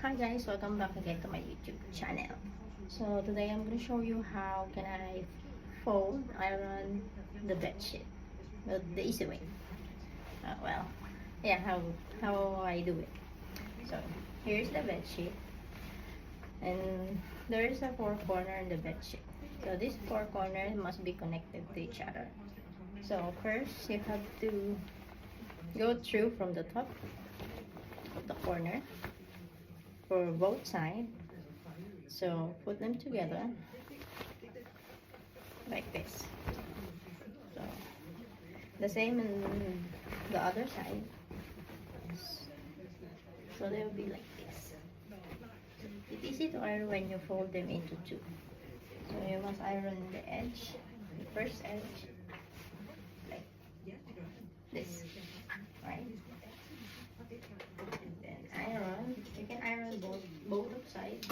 Hi guys, welcome back again to my YouTube channel. So today I'm going to show you how can I fold, iron the bed sheet, the easy way. Yeah, how I do it. So here's the bed sheet, and there is a four corner in the bed sheet. So these four corners must be connected to each other. So first you have to go through from the top of the corner for both sides. So put them together like this. So the same in the other side. So they will be like this. It's easy to iron when you fold them into two. So you must iron the edge, the first edge, like this, right? And then iron. You can iron both sides.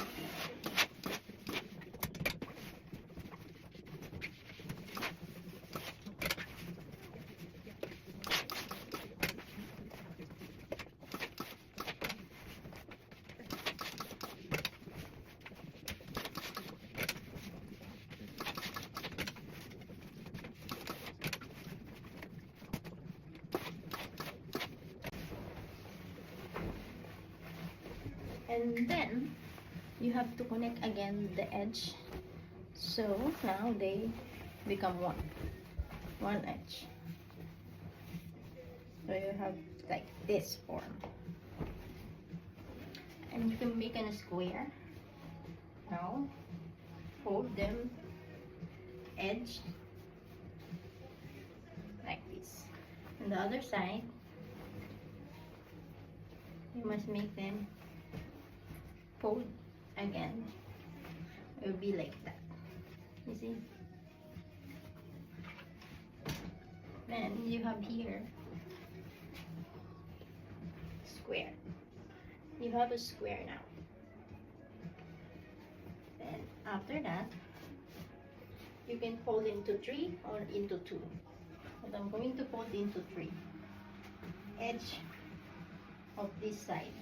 And then you have to connect again the edge, so now they become one edge. So you have like this form, and you can make a square. Now fold them edge like this. On the other side you must make them fold again. It will be like that, you see. Then you have here square. You have a square now. Then after that you can fold into three or into two, but I'm going to fold into three. Edge of this side,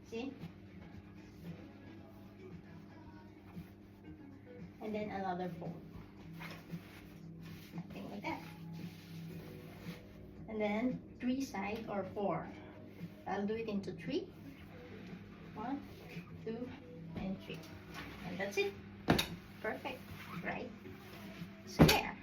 see, and then another fold, something like that. And then three side or four. I'll do it into three. 1, 2, and 3, and that's it. Perfect, right? Square.